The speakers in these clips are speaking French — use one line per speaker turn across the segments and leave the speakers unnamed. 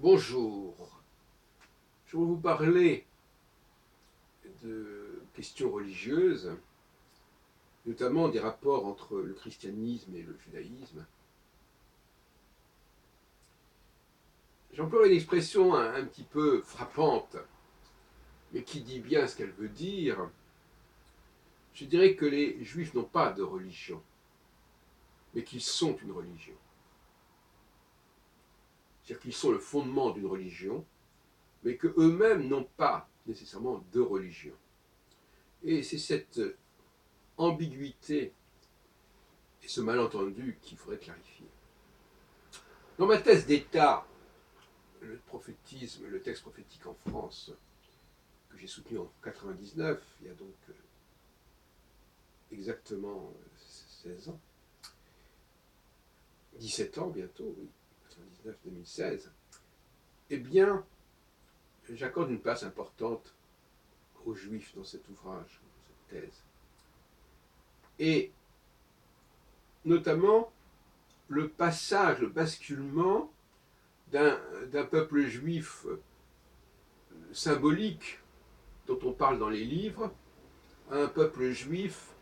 Bonjour, je vais vous parler de questions religieuses, notamment des rapports entre le christianisme et le judaïsme. J'emploie une expression un petit peu frappante, mais qui dit bien ce qu'elle veut dire. Je dirais que les juifs n'ont pas de religion, mais qu'ils sont une religion. C'est-à-dire qu'ils sont le fondement d'une religion, mais qu'eux-mêmes n'ont pas nécessairement de religion. Et c'est cette ambiguïté et ce malentendu qu'il faudrait clarifier. Dans ma thèse d'État, le prophétisme, le texte prophétique en France, que j'ai soutenu en 1999, il y a donc exactement 16 ans, 17 ans bientôt, oui, 99-2016, eh bien, j'accorde une place importante aux Juifs dans cet ouvrage, dans cette thèse. Et notamment le passage, le basculement d'un peuple juif symbolique dont on parle dans les livres, à un peuple juif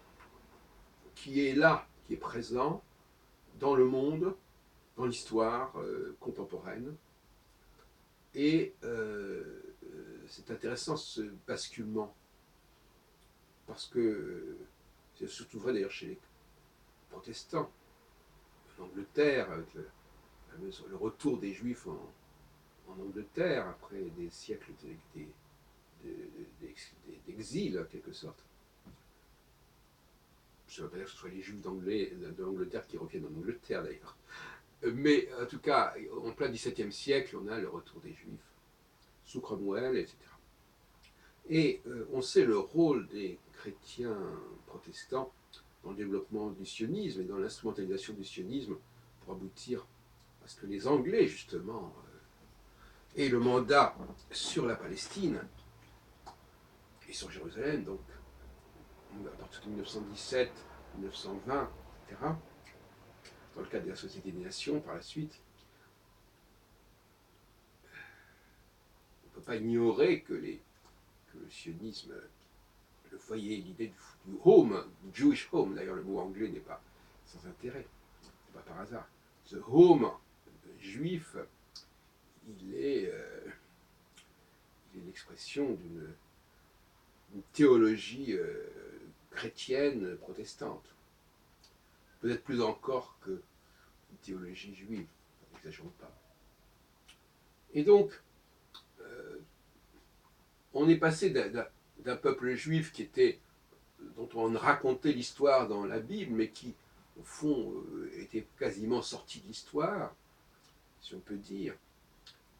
qui est là, qui est présent dans le monde, dans l'histoire contemporaine. Et c'est intéressant ce basculement, parce que c'est surtout vrai d'ailleurs chez les protestants, en Angleterre, avec le retour des Juifs en Angleterre, après des siècles d'exil, en quelque sorte. Je ne veux pas dire que ce soit les Juifs de l'Angleterre qui reviennent en Angleterre d'ailleurs. Mais en tout cas, en plein XVIIe siècle, on a le retour des Juifs, sous Cromwell, etc. Et on sait le rôle des chrétiens protestants dans le développement du sionisme et dans l'instrumentalisation du sionisme pour aboutir à ce que les Anglais, justement, aient le mandat sur la Palestine et sur Jérusalem, donc à partir de 1917, 1920, etc., dans le cadre de la Société des Nations par la suite. On ne peut pas ignorer que le sionisme, le foyer, l'idée du home, du Jewish home, d'ailleurs le mot anglais n'est pas sans intérêt, c'est pas par hasard. Ce home juif, il est l'expression d'une théologie chrétienne protestante. Peut-être plus encore qu'une théologie juive, n'exagérons pas. Et donc, on est passé d'un peuple juif dont on racontait l'histoire dans la Bible, mais qui, au fond, était quasiment sorti de l'histoire, si on peut dire,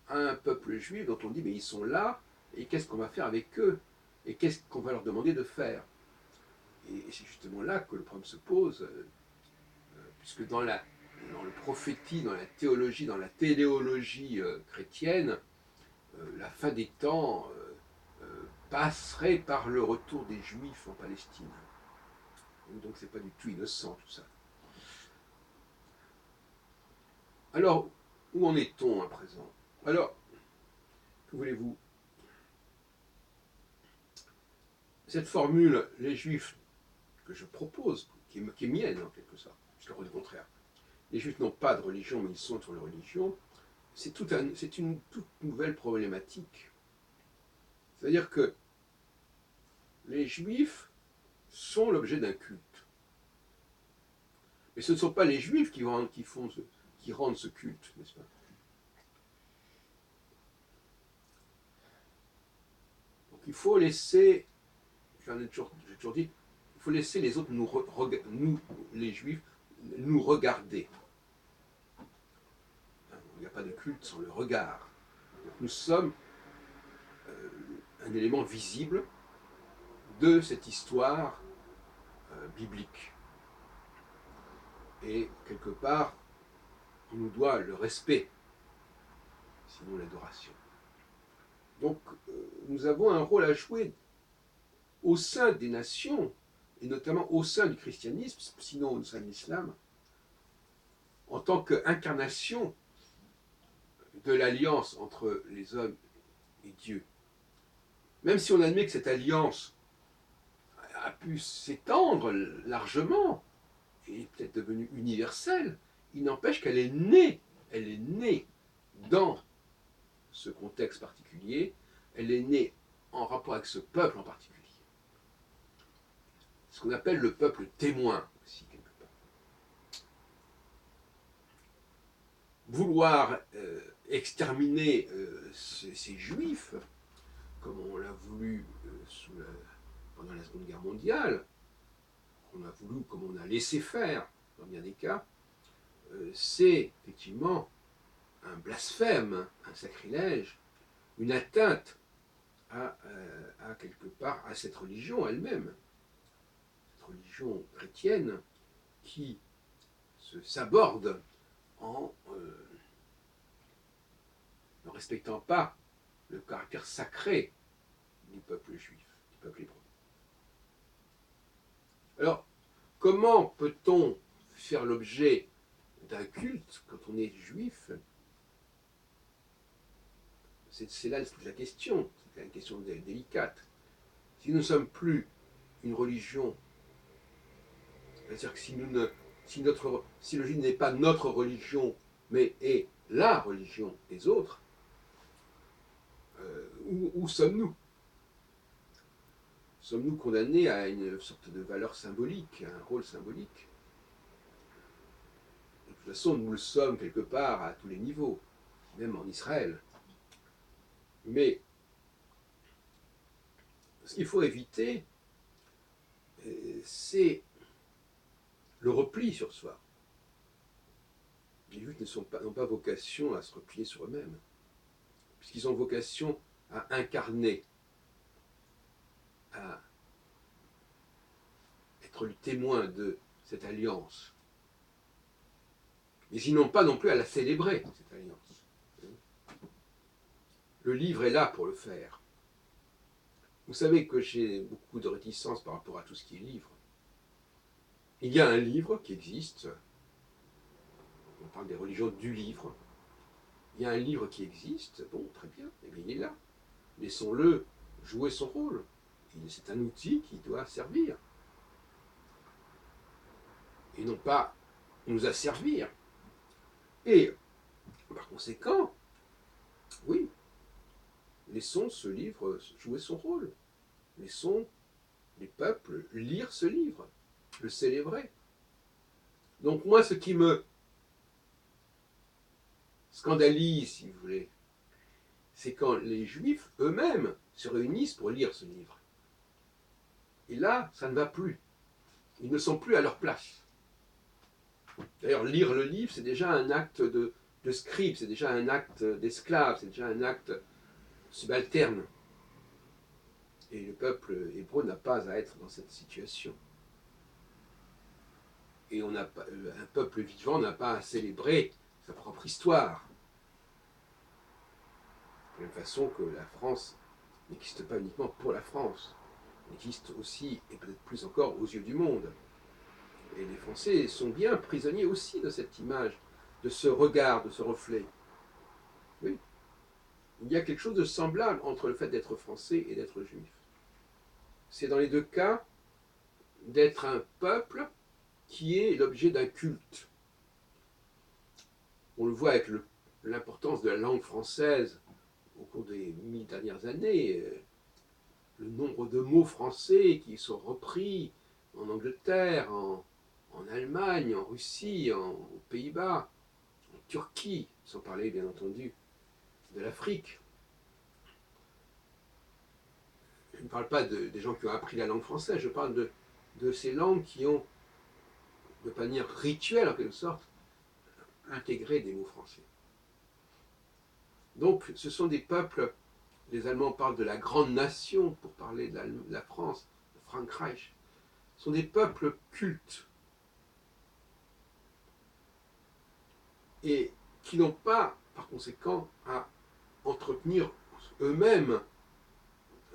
à un peuple juif dont on dit, mais ils sont là, et qu'est-ce qu'on va faire avec eux? Et qu'est-ce qu'on va leur demander de faire? Et c'est justement là que le problème se pose, puisque dans le prophétisme, dans la théologie, dans la téléologie chrétienne, la fin des temps passerait par le retour des Juifs en Palestine. Et donc c'est pas du tout innocent tout ça. Alors, où en est-on à présent? Alors, que voulez-vous? Cette formule, les Juifs, que je propose, qui est mienne en quelque sorte, jusqu'à preuve du contraire, les Juifs n'ont pas de religion, mais ils sont sur la religion, c'est une toute nouvelle problématique. C'est-à-dire que les Juifs sont l'objet d'un culte. Mais ce ne sont pas les Juifs qui rendent ce culte, n'est-ce pas? Donc il faut laisser, j'ai toujours dit, il faut laisser les autres nous, les Juifs, nous regarder. Il n'y a pas de culte sans le regard. Donc nous sommes un élément visible de cette histoire biblique. Et quelque part, on nous doit le respect, sinon l'adoration. Donc nous avons un rôle à jouer au sein des nations, et notamment au sein du christianisme, sinon au sein de l'islam, en tant qu'incarnation de l'alliance entre les hommes et Dieu. Même si on admet que cette alliance a pu s'étendre largement et peut-être devenue universelle, il n'empêche qu'elle est née dans ce contexte particulier, elle est née en rapport avec ce peuple en particulier. Ce qu'on appelle le peuple témoin aussi, quelque part. Vouloir exterminer ces juifs, comme on l'a voulu pendant la Seconde Guerre mondiale, qu'on a voulu, comme on a laissé faire dans bien des cas, c'est effectivement un blasphème, un sacrilège, une atteinte à quelque part à cette religion elle-même, cette religion chrétienne qui s'aborde en ne respectant pas le caractère sacré du peuple juif, du peuple hébreu. Alors, comment peut-on faire l'objet d'un culte quand on est juif? C'est là toute la question, c'est une question délicate. Si nous ne sommes plus une religion, c'est-à-dire que si le juif n'est pas notre religion, mais est la religion des autres, où sommes-nous? Sommes-nous condamnés à une sorte de valeur symbolique, à un rôle symbolique? De toute façon, nous le sommes quelque part à tous les niveaux, même en Israël. Mais ce qu'il faut éviter, c'est le repli sur soi. Les Juifs n'ont pas vocation à se replier sur eux-mêmes, puisqu'ils ont vocation à incarner, à être le témoin de cette alliance. Mais ils n'ont pas non plus à la célébrer, cette alliance. Le livre est là pour le faire. Vous savez que j'ai beaucoup de réticence par rapport à tout ce qui est livre. Il y a un livre qui existe, on parle des religions du livre. Il y a un livre qui existe, bon, très bien, eh bien, il est là. Laissons-le jouer son rôle. C'est un outil qui doit servir. Et non pas nous asservir. Et, par conséquent, oui, laissons ce livre jouer son rôle. Laissons les peuples lire ce livre, le célébrer. Donc moi, ce qui me scandalise, si vous voulez, c'est quand les Juifs eux-mêmes se réunissent pour lire ce livre. Et là, ça ne va plus. Ils ne sont plus à leur place. D'ailleurs, lire le livre, c'est déjà un acte de scribe, c'est déjà un acte d'esclave, c'est déjà un acte subalterne. Et le peuple hébreu n'a pas à être dans cette situation. Et un peuple vivant n'a pas à célébrer sa propre histoire. De la même façon que la France n'existe pas uniquement pour la France, elle existe aussi, et peut-être plus encore, aux yeux du monde. Et les Français sont bien prisonniers aussi de cette image, de ce regard, de ce reflet. Oui. Il y a quelque chose de semblable entre le fait d'être français et d'être juif. C'est dans les deux cas d'être un peuple qui est l'objet d'un culte. On le voit avec l'importance de la langue française au cours des 1000 dernières années, le nombre de mots français qui sont repris en Angleterre, en Allemagne, en Russie, aux Pays-Bas, en Turquie, sans parler bien entendu de l'Afrique. Je ne parle pas des gens qui ont appris la langue française, je parle de ces langues qui ont, de manière rituelle en quelque sorte, intégré des mots français. Donc ce sont des peuples, les Allemands parlent de la grande nation pour parler de la France, de Frankreich, ce sont des peuples cultes et qui n'ont pas, par conséquent, à entretenir eux-mêmes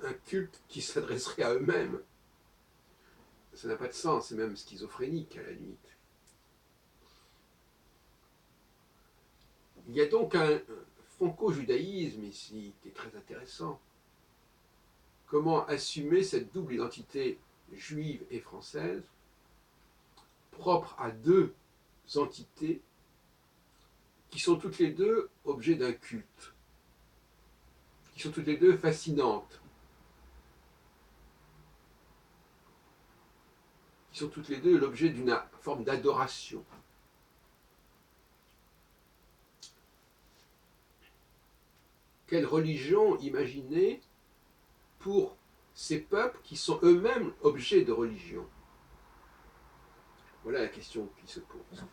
un culte qui s'adresserait à eux-mêmes. Ça n'a pas de sens, c'est même schizophrénique à la limite. Il y a donc franco-judaïsme ici, qui est très intéressant. Comment assumer cette double identité juive et française, propre à deux entités qui sont toutes les deux objets d'un culte, qui sont toutes les deux fascinantes, qui sont toutes les deux l'objet d'une forme d'adoration. Quelle religion imaginer pour ces peuples qui sont eux-mêmes objets de religion? Voilà la question qui se pose.